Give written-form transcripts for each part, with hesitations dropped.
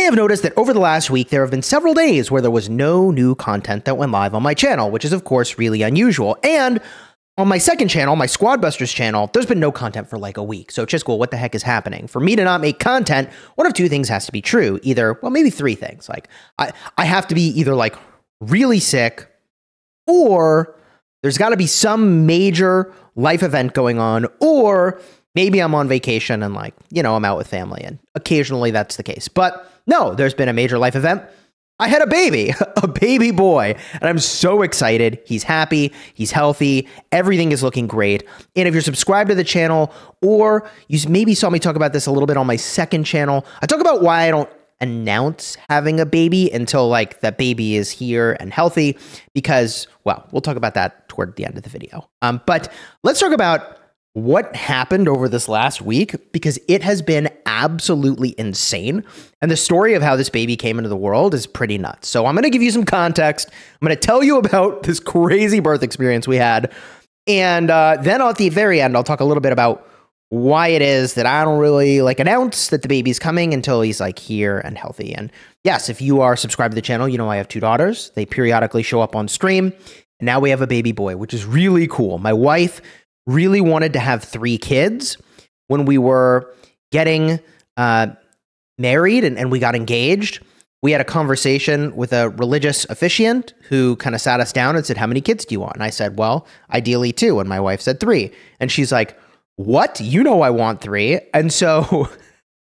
have noticed that over the last week, there have been several days where there was no new content that went live on my channel, which is of course really unusual. And on my second channel, my Squadbusters channel, there's been no content for like a week. So Chisgule, what the heck is happening? For me to not make content, one of two things has to be true. Either, well, maybe three things. Like I have to be either like really sick, or there's got to be some major life event going on, or maybe I'm on vacation and like, you know, I'm out with family, and occasionally that's the case. But no, there's been a major life event. I had a baby, a baby boy, and I'm so excited. He's happy, he's healthy, everything is looking great. And if you're subscribed to the channel, or you maybe saw me talk about this a little bit on my second channel, I talk about why I don't announce having a baby until like the baby is here and healthy, because, well, we'll talk about that toward the end of the video. But let's talk about what happened over this last week, because it has been absolutely insane. And the story of how this baby came into the world is pretty nuts. So I'm going to give you some context. I'm going to tell you about this crazy birth experience we had. And then at the very end, I'll talk a little bit about why it is that I don't really like announce that the baby's coming until he's like here and healthy. And yes, if you are subscribed to the channel, you know I have two daughters. They periodically show up on stream. And now we have a baby boy, which is really cool. My wife really wanted to have 3 kids when we were getting married and we got engaged. We had a conversation with a religious officiant who kind of sat us down and said, how many kids do you want? And I said, well, ideally 2. And my wife said 3. And she's like, what? You know I want 3. And so,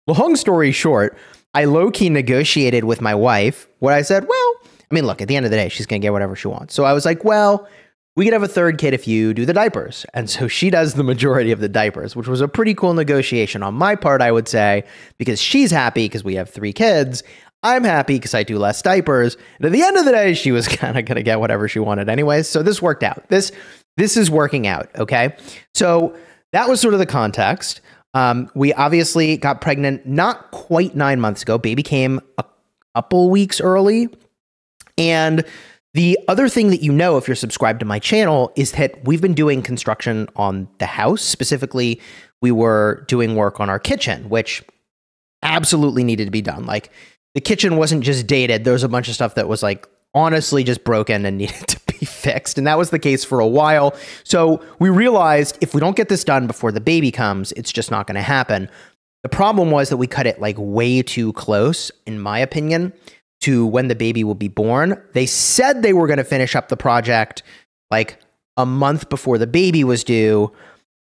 long story short, I low-key negotiated with my wife where I said, well, I mean, look, at the end of the day, she's going to get whatever she wants. So I was like, well, we could have a 3rd kid if you do the diapers. And so she does the majority of the diapers, which was a pretty cool negotiation on my part, I would say, because she's happy because we have 3 kids. I'm happy because I do less diapers. And at the end of the day, she was kind of going to get whatever she wanted anyways. So this worked out. This is working out, okay? So that was sort of the context. We obviously got pregnant not quite 9 months ago. Baby came a couple weeks early. And the other thing that you know if you're subscribed to my channel is that we've been doing construction on the house. Specifically, we were doing work on our kitchen, which absolutely needed to be done. Like, the kitchen wasn't just dated. There was a bunch of stuff that was like honestly just broken and needed to be fixed. And that was the case for a while. So we realized if we don't get this done before the baby comes, it's just not going to happen. The problem was that we cut it like way too close, in my opinion, to when the baby will be born. They said they were going to finish up the project like a month before the baby was due.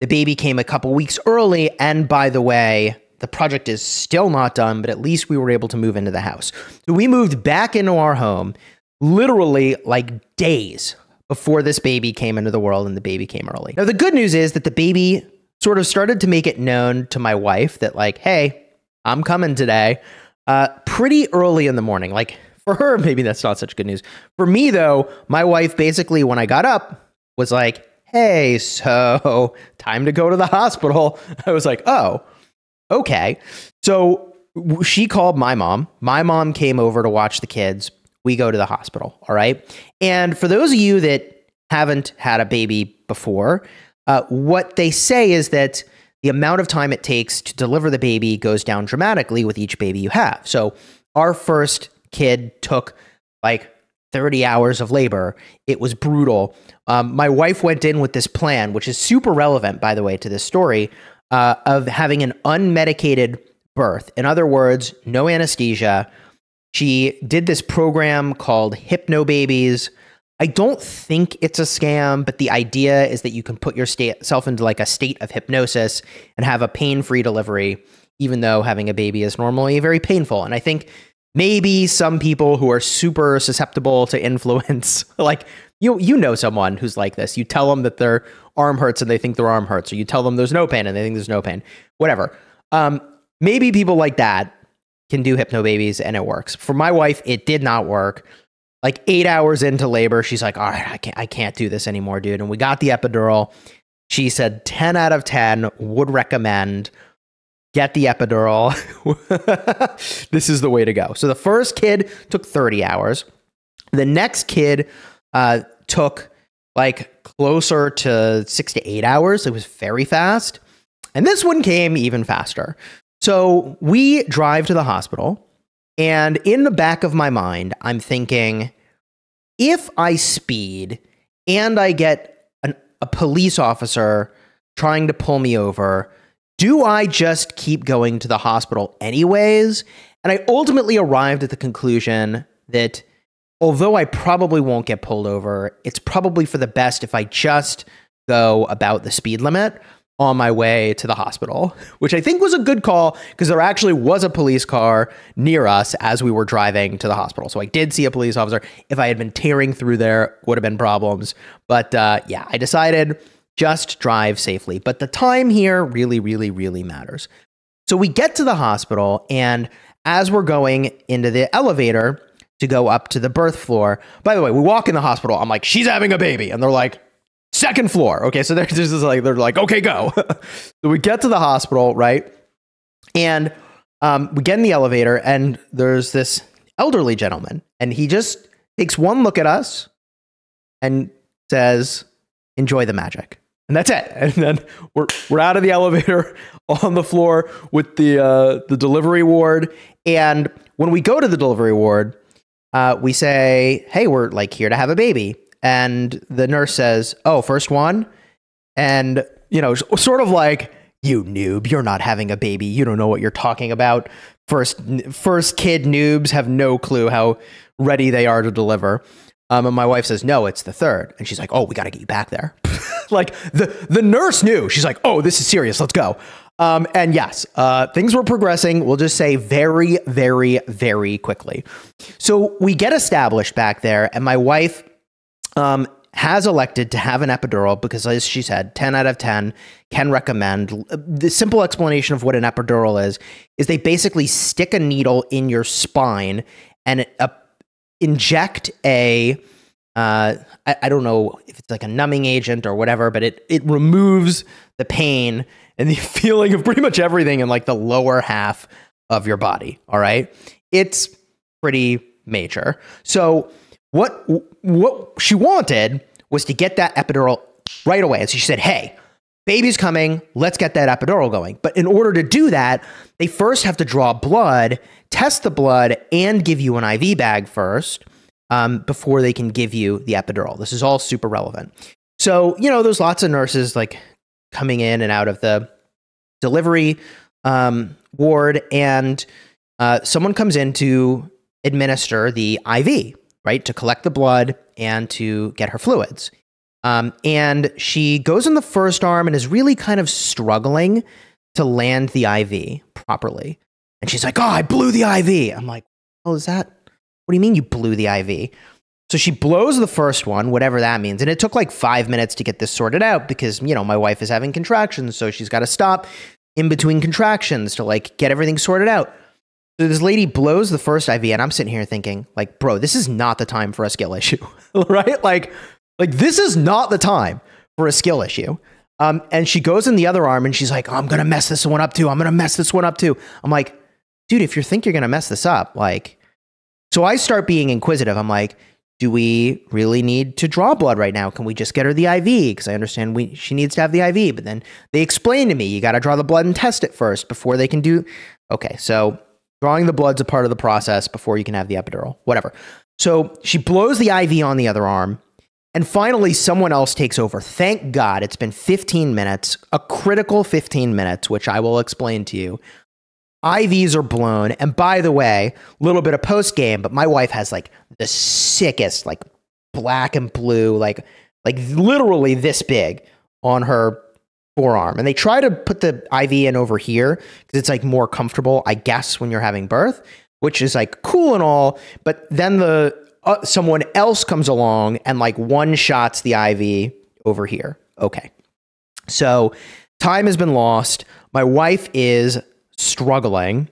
The baby came a couple weeks early. And by the way, the project is still not done, but at least we were able to move into the house. So we moved back into our home literally like days before this baby came into the world, and the baby came early. Now, the good news is that the baby sort of started to make it known to my wife that like, hey, I'm coming today. Pretty early in the morning. Like, for her, maybe that's not such good news. For me, though, my wife basically, when I got up, was like, hey, so time to go to the hospital. I was like, oh, okay. So she called my mom. My mom came over to watch the kids. We go to the hospital, all right? And for those of you that haven't had a baby before, what they say is that the amount of time it takes to deliver the baby goes down dramatically with each baby you have. So our first kid took like 30 hours of labor. It was brutal. My wife went in with this plan, which is super relevant, by the way, to this story, of having an unmedicated birth. In other words, no anesthesia. She did this program called Hypno Babies. I don't think it's a scam, but the idea is that you can put yourself into like a state of hypnosis and have a pain-free delivery, even though having a baby is normally very painful. And I think maybe some people who are super susceptible to influence, like you know someone who's like this. You tell them that their arm hurts and they think their arm hurts, or you tell them there's no pain and they think there's no pain. Whatever. Maybe people like that can do Hypno Babies and it works. For my wife, it did not work. Like 8 hours into labor, she's like, all right, I can't do this anymore, dude. And we got the epidural. She said 10 out of 10 would recommend get the epidural. This is the way to go. So the first kid took 30 hours. The next kid took like closer to 6 to 8 hours. It was very fast. And this one came even faster. So we drive to the hospital. And in the back of my mind, I'm thinking, if I speed and I get a police officer trying to pull me over, do I just keep going to the hospital anyways? And I ultimately arrived at the conclusion that although I probably won't get pulled over, it's probably for the best if I just go about the speed limit on my way to the hospital, which I think was a good call because there actually was a police car near us as we were driving to the hospital. So I did see a police officer. If I had been tearing through there, would have been problems. But yeah, I decided just drive safely. But the time here really, really, really matters. So we get to the hospital, and as we're going into the elevator to go up to the birth floor, by the way, we walk in the hospital. I'm like, she's having a baby. And they're like, second floor. Okay, so they're just like, they're like, okay, go. So we get to the hospital, right? And we get in the elevator, and there's this elderly gentleman, and he just takes one look at us and says, enjoy the magic. And that's it. And then we're out of the elevator on the floor with the delivery ward. And when we go to the delivery ward, we say, hey, we're like here to have a baby. And the nurse says, oh, first one? And, you know, sort of like, you noob, you're not having a baby. You don't know what you're talking about. First kid noobs have no clue how ready they are to deliver. And my wife says, no, it's the third. And she's like, oh, we got to get you back there. Like the nurse knew. She's like, oh, this is serious. Let's go. And yes, things were progressing. We'll just say very, very, very quickly. So we get established back there, and my wife has elected to have an epidural because, as she said, 10 out of 10 can recommend. The simple explanation of what an epidural is they basically stick a needle in your spine and inject a, I don't know if it's like a numbing agent or whatever, but it removes the pain and the feeling of pretty much everything in like the lower half of your body. All right. It's pretty major. So what she wanted was to get that epidural right away. And so she said, hey, baby's coming. Let's get that epidural going. But in order to do that, they first have to draw blood, test the blood, and give you an IV bag first before they can give you the epidural. This is all super relevant. So, you know, there's lots of nurses like coming in and out of the delivery ward, and someone comes in to administer the IV, right, to collect the blood and to get her fluids. And she goes in the first arm and is really kind of struggling to land the IV properly. And she's like, oh, I blew the IV. I'm like, oh, is that, what do you mean you blew the IV? So she blows the first one, whatever that means. And it took like 5 minutes to get this sorted out because, you know, my wife is having contractions. So she's got to stop in between contractions to like get everything sorted out. So this lady blows the first IV, and I'm sitting here thinking, like, bro, this is not the time for a skill issue, right? Like this is not the time for a skill issue. And she goes in the other arm, and she's like, oh, I'm going to mess this one up too. I'm going to mess this one up too. I'm like, dude, if you think you're going to mess this up, like, so I start being inquisitive. I'm like, do we really need to draw blood right now? Can we just get her the IV? Because I understand she needs to have the IV. But then they explain to me, you got to draw the blood and test it first before they can do. Okay, so drawing the blood's a part of the process before you can have the epidural, whatever. So she blows the IV on the other arm, and finally someone else takes over. Thank God it's been 15 minutes, a critical 15 minutes, which I will explain to you. IVs are blown. And by the way, a little bit of post game, but my wife has like the sickest, like black and blue, like literally this big on her forearm. And they try to put the IV in over here because it's like more comfortable, I guess, when you're having birth, which is like cool and all. But then someone else comes along and like one shots the IV over here. Okay. So time has been lost. My wife is struggling.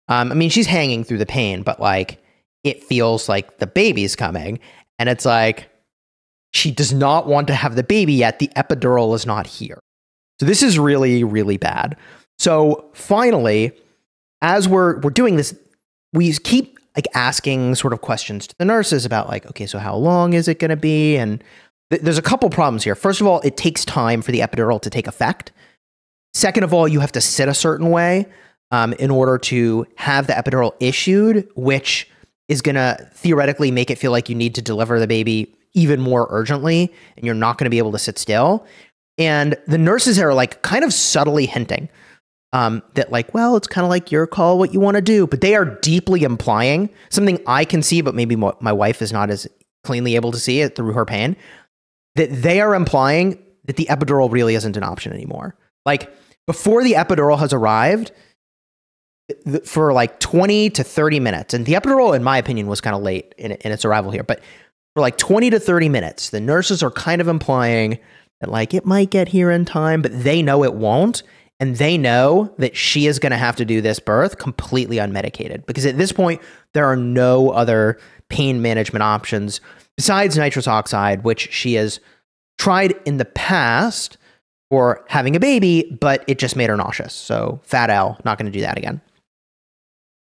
I mean, she's hanging through the pain, but like it feels like the baby's coming, and it's like she does not want to have the baby yet. The epidural is not here. So this is really, really bad. So finally, as we're doing this, we keep like asking sort of questions to the nurses about like, okay, so how long is it going to be? And there's a couple problems here. First of all, it takes time for the epidural to take effect. Second of all, you have to sit a certain way. in order to have the epidural issued, which is going to theoretically make it feel like you need to deliver the baby even more urgently, and you're not going to be able to sit still. And the nurses are like kind of subtly hinting that like, well, it's kind of like your call, what you want to do. But they are deeply implying something I can see, but maybe my wife is not as cleanly able to see it through her pain, that they are implying that the epidural really isn't an option anymore. Like before the epidural has arrived, for like 20 to 30 minutes, and the epidural, in my opinion, was kind of late in its arrival here, but for like 20 to 30 minutes, the nurses are kind of implying that like it might get here in time, but they know it won't. And they know that she is going to have to do this birth completely unmedicated, because at this point, there are no other pain management options besides nitrous oxide, which she has tried in the past for having a baby, but it just made her nauseous. So fat L, not going to do that again.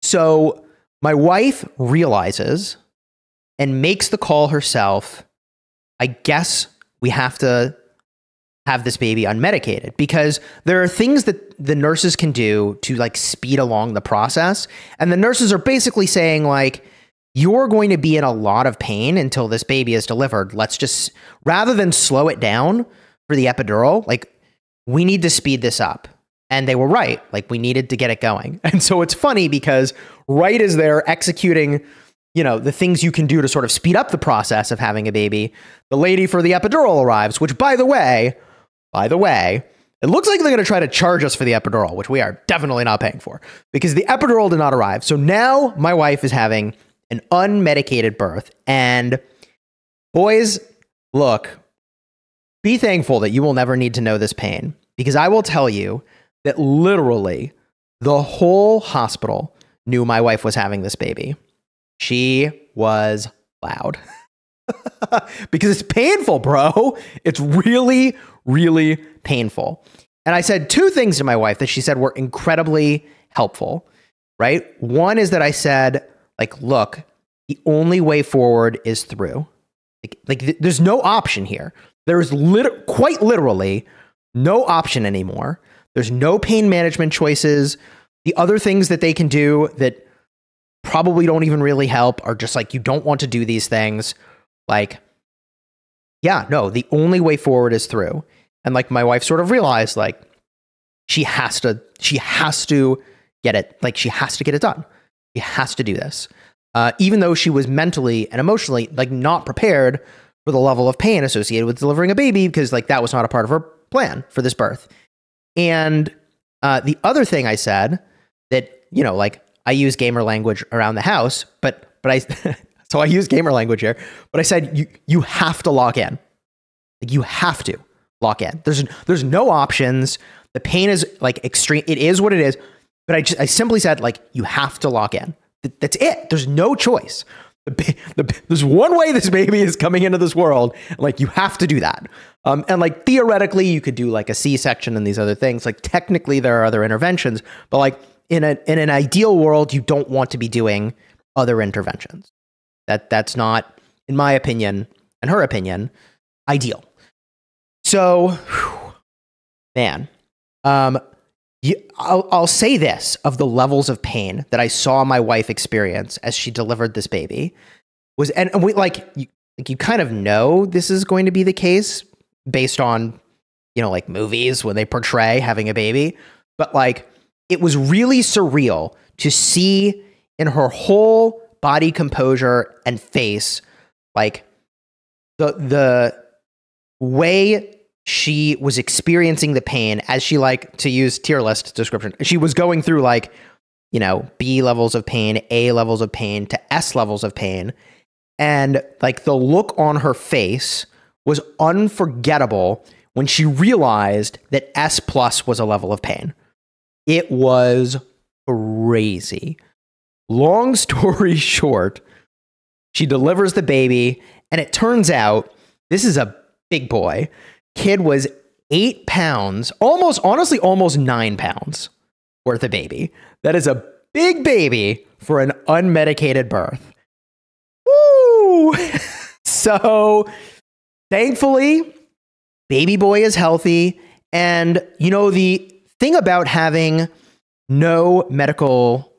So my wife realizes and makes the call herself, I guess we have to have this baby unmedicated, because there are things that the nurses can do to like speed along the process. And the nurses are basically saying like, you're going to be in a lot of pain until this baby is delivered. Let's just, rather than slow it down for the epidural, like we need to speed this up. And they were right. Like we needed to get it going. And so it's funny because right as they're executing, you know, the things you can do to sort of speed up the process of having a baby, the lady for the epidural arrives, which by the way, it looks like they're going to try to charge us for the epidural, which we are definitely not paying for, because the epidural did not arrive. So now my wife is having an unmedicated birth. And boys, look, be thankful that you will never need to know this pain, because I will tell you that literally the whole hospital knew my wife was having this baby. She was loud because it's painful, bro. It's really, really painful. And I said two things to my wife that she said were incredibly helpful, right? One is that I said, like, look, the only way forward is through. Like there's no option here. There is quite literally no option anymore. There's no pain management choices. The other things that they can do that probably don't even really help are just like, you don't want to do these things. Like, yeah, no, the only way forward is through. And like my wife sort of realized, like, she has to get it. Like she has to get it done. She has to do this. Even though she was mentally and emotionally like not prepared for the level of pain associated with delivering a baby, because like that was not a part of her plan for this birth. And the other thing I said that, you know, like I use gamer language around the house, but I, so I use gamer language here, but I said, you have to lock in. Like you have to lock in. There's no options. The pain is like extreme. It is what it is. But I simply said, like, you have to lock in. That's it. There's no choice. There's one way this baby is coming into this world. Like you have to do that. And like theoretically you could do like a C-section and these other things. Like technically there are other interventions, but like in an ideal world, you don't want to be doing other interventions. That's not, in my opinion and her opinion, ideal. So, whew, man, I'll say this, of the levels of pain that I saw my wife experience as she delivered this baby was, and we you kind of know this is going to be the case based on, you know, like movies when they portray having a baby, but like it was really surreal to see in her whole body composure and face, like the way she was experiencing the pain as she, like, to use tier list description, she was going through like, you know, B levels of pain, A levels of pain to S levels of pain. And like the look on her face was unforgettable when she realized that S plus was a level of pain. It was crazy. Long story short, she delivers the baby, and it turns out this is a big boy. Kid was 8 pounds, almost 9 pounds worth of baby. That is a big baby for an unmedicated birth. Woo! So thankfully, baby boy is healthy. And you know, the thing about having no medical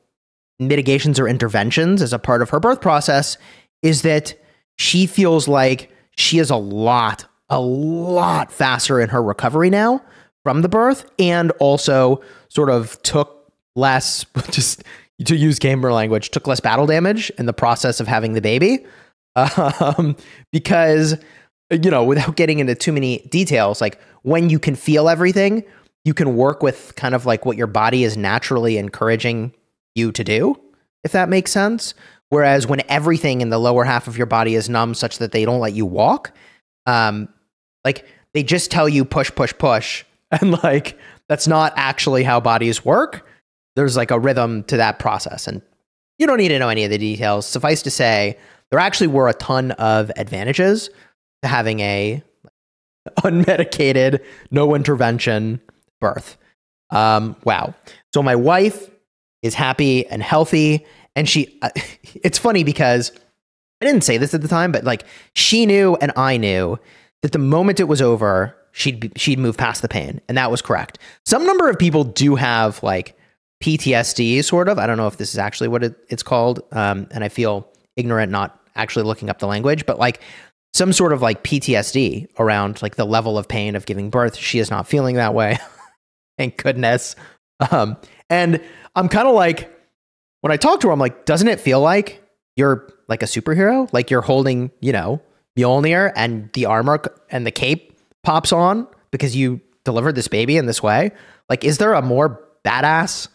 mitigations or interventions as a part of her birth process is that she feels like she is a lot faster in her recovery now from the birth, and also sort of took less, just to use gamer language, took less battle damage in the process of having the baby. Because, you know, without getting into too many details, like when you can feel everything, you can work with kind of like what your body is naturally encouraging you to do, if that makes sense. Whereas when everything in the lower half of your body is numb such that they don't let you walk, like they just tell you push, push, push. And like, that's not actually how bodies work. There's like a rhythm to that process. And you don't need to know any of the details. Suffice to say, there actually were a ton of advantages to having a unmedicated, no intervention birth. Wow. So my wife is happy and healthy. And she, it's funny because I didn't say this at the time, but like she knew and I knew that the moment it was over, she'd move past the pain. And that was correct. Some number of people do have like PTSD sort of. I don't know if this is actually what it's called. And I feel ignorant not actually looking up the language, but like some sort of like PTSD around like the level of pain of giving birth. She is not feeling that way. Thank goodness. And I'm kind of like, when I talk to her, I'm like, doesn't it feel like you're like a superhero? Like you're holding, you know, Mjolnir and the armor and the cape pops on because you delivered this baby in this way. Like, is there a more badass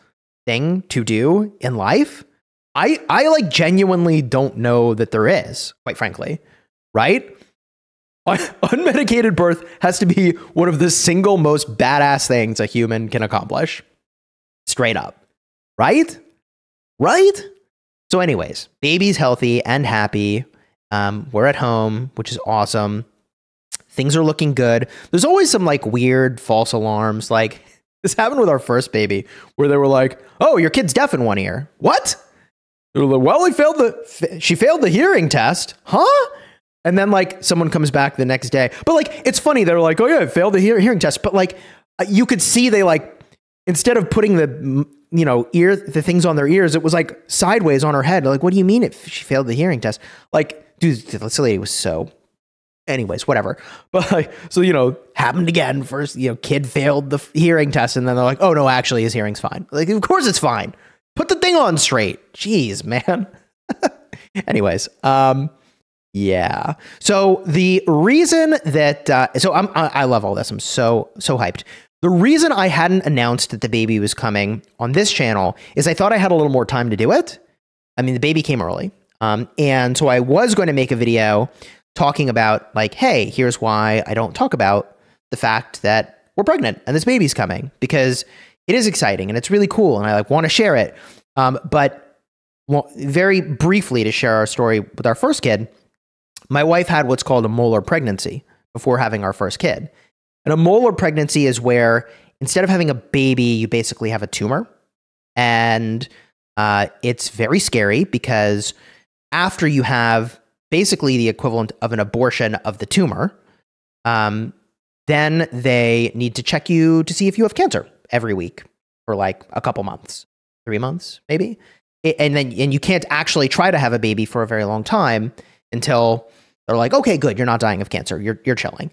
thing to do in life? I like genuinely don't know that there is, quite frankly, right? Unmedicated birth has to be one of the single most badass things a human can accomplish. Straight up. Right? Right? So anyways, baby's healthy and happy. We're at home, which is awesome. Things are looking good. There's always some like weird false alarms. Like this happened with our first baby where they were like, oh, your kid's deaf in one ear. What? They were like, well, she failed the hearing test. Huh? And then like someone comes back the next day. But like, it's funny. They're like, oh yeah, I failed the hearing test. But like, you could see they like, instead of putting the, you know, the things on their ears, it was like sideways on her head. Like, what do you mean if she failed the hearing test? Like, dude, this lady was so, anyways, whatever. But like, so, you know, happened again. First, you know, kid failed the hearing test. And then they're like, oh no, actually his hearing's fine. Like, of course it's fine. Put the thing on straight. Jeez, man. Anyways, yeah. So the reason that, I love all this. I'm so hyped. The reason I hadn't announced that the baby was coming on this channel is I thought I had a little more time to do it. I mean, the baby came early. And so I was going to make a video talking about like, hey, here's why I don't talk about the fact that we're pregnant and this baby's coming, because it is exciting and it's really cool. And I like want to share it. But very briefly to share our story with our first kid, my wife had what's called a molar pregnancy before having our first kid. And a molar pregnancy is where instead of having a baby, you basically have a tumor. And it's very scary because after you have basically the equivalent of an abortion of the tumor, then they need to check you to see if you have cancer every week for like a couple months, 3 months, maybe. And you can't actually try to have a baby for a very long time until they're like, okay, good, you're not dying of cancer, you're chilling.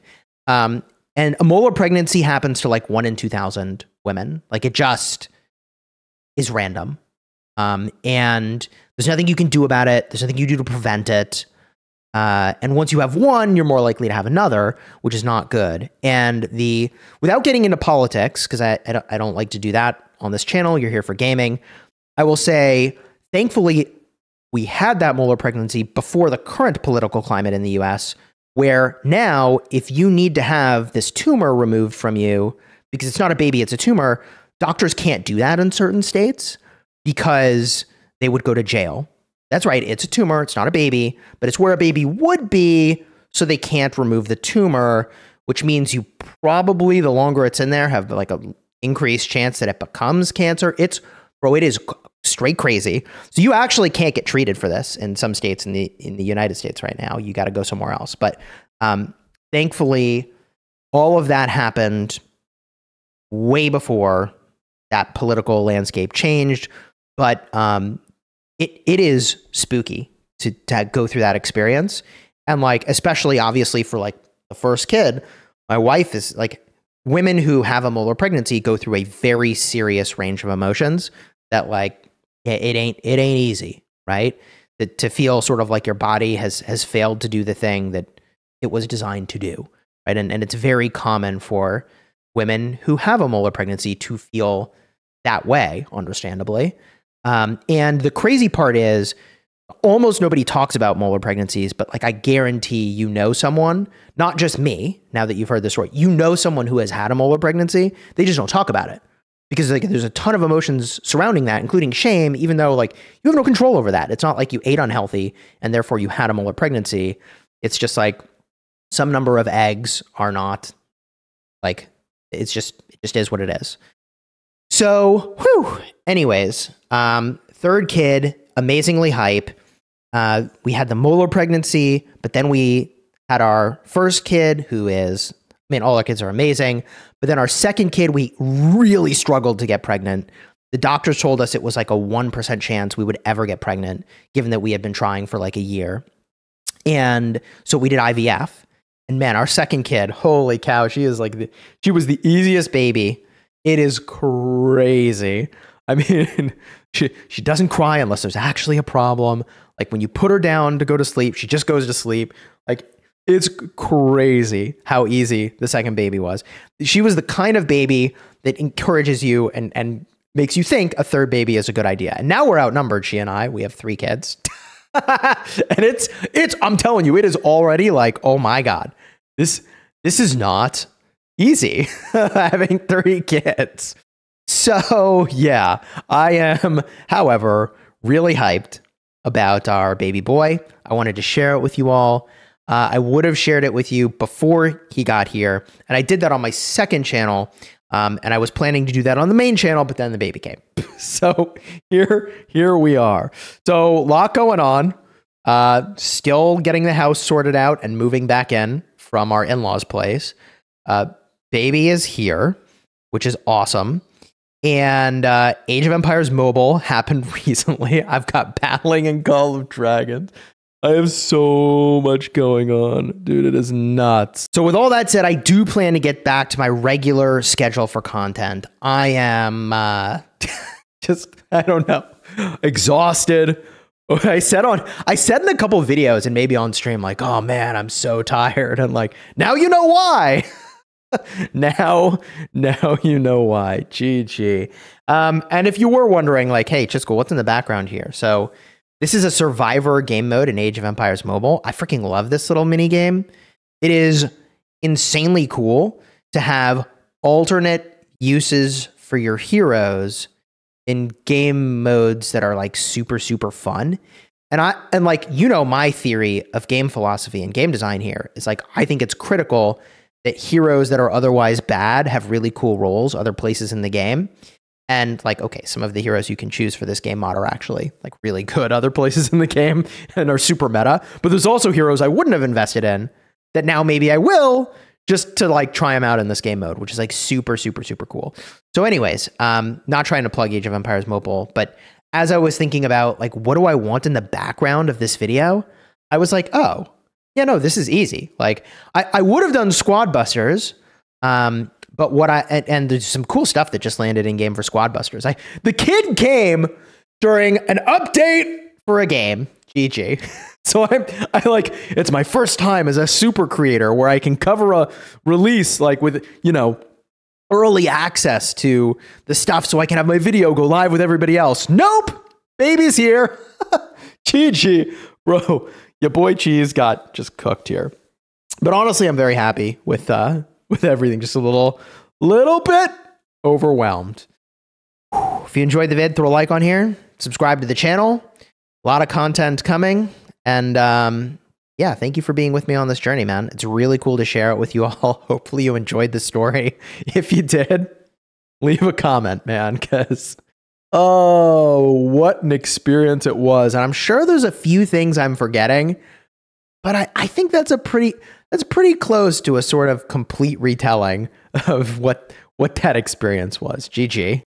And a molar pregnancy happens to like 1 in 2,000 women. Like it just is random. And there's nothing you can do about it. There's nothing you do to prevent it. And once you have one, you're more likely to have another, which is not good. And without getting into politics, because I don't like to do that on this channel, you're here for gaming, I will say, thankfully, we had that molar pregnancy before the current political climate in the US, where now, if you need to have this tumor removed from you, because it's not a baby, it's a tumor, doctors can't do that in certain states because they would go to jail. That's right, it's a tumor, it's not a baby, but it's where a baby would be, so they can't remove the tumor, which means you probably, the longer it's in there, have like an increased chance that it becomes cancer. It is straight crazy. So you actually can't get treated for this in some states in the United States right now. You got to go somewhere else. But thankfully, all of that happened way before that political landscape changed. But it is spooky to go through that experience. And like, especially obviously for like the first kid, my wife is like, women who have a molar pregnancy go through a very serious range of emotions that like, it ain't easy, right? To feel sort of like your body has failed to do the thing that it was designed to do, right? And it's very common for women who have a molar pregnancy to feel that way, understandably. And the crazy part is almost nobody talks about molar pregnancies, but like I guarantee you know someone, not just me, now that you've heard this story, you know someone who has had a molar pregnancy. They just don't talk about it because like there's a ton of emotions surrounding that, including shame, even though like you have no control over that. It's not like you ate unhealthy and therefore you had a molar pregnancy. It's just like some number of eggs are not like, it just is what it is. So, whew, anyways, third kid, amazingly hype. We had the molar pregnancy, but then we had our first kid who is, I mean, all our kids are amazing. But then our second kid, we really struggled to get pregnant. The doctors told us it was like a 1% chance we would ever get pregnant, given that we had been trying for like a year. And so we did IVF. And man, our second kid, holy cow, she was the easiest baby. It is crazy. I mean, she doesn't cry unless there's actually a problem. Like when you put her down to go to sleep, she just goes to sleep. Like it's crazy how easy the second baby was. She was the kind of baby that encourages you and makes you think a third baby is a good idea. And now we're outnumbered, she and I. We have 3 kids. And it's I'm telling you, it is already like, oh my God, this is not easy having 3 kids. So yeah, I am, however, really hyped about our baby boy. I wanted to share it with you all. I would have shared it with you before he got here. And I did that on my second channel. And I was planning to do that on the main channel, but then the baby came. So here we are. So a lot going on. Still getting the house sorted out and moving back in from our in-laws' place. Baby is here, which is awesome. And Age of Empires Mobile happened recently. I've got battling in Call of Dragons. I have so much going on. Dude, it is nuts. So with all that said, I do plan to get back to my regular schedule for content. I am just, I don't know, exhausted. I said in a couple of videos and maybe on stream, like, oh man, I'm so tired. And like, now you know why. now you know why. GG. And if you were wondering, like, hey, Chisgule, what's in the background here? So this is a survivor game mode in Age of Empires Mobile. I freaking love this little mini game. It is insanely cool to have alternate uses for your heroes in game modes that are like super, super fun. And like, you know, my theory of game philosophy and game design here is like, I think it's critical that heroes that are otherwise bad have really cool roles other places in the game. And like, okay, some of the heroes you can choose for this game mod are actually like really good other places in the game and are super meta. But there's also heroes I wouldn't have invested in that now maybe I will, just to like try them out in this game mode, which is like super, super, super cool. So anyways, not trying to plug Age of Empires Mobile, but as I was thinking about like, what do I want in the background of this video? I was like, oh, yeah, no, this is easy. Like I would have done Squad Busters, but what and there's some cool stuff that just landed in game for Squad Busters. The kid came during an update for a game, GG. So I like, it's my first time as a super creator where I can cover a release like with, you know, early access to the stuff so I can have my video go live with everybody else. Nope, baby's here. GG, bro. Your boy Cheese got just cooked here. But honestly, I'm very happy with everything. Just a little bit overwhelmed. If you enjoyed the vid, throw a like on here. Subscribe to the channel. A lot of content coming. And yeah, thank you for being with me on this journey, man. It's really cool to share it with you all. Hopefully you enjoyed the story. If you did, leave a comment, man, because oh, what an experience it was. And I'm sure there's a few things I'm forgetting, but I think that's pretty close to a sort of complete retelling of what that experience was. GG.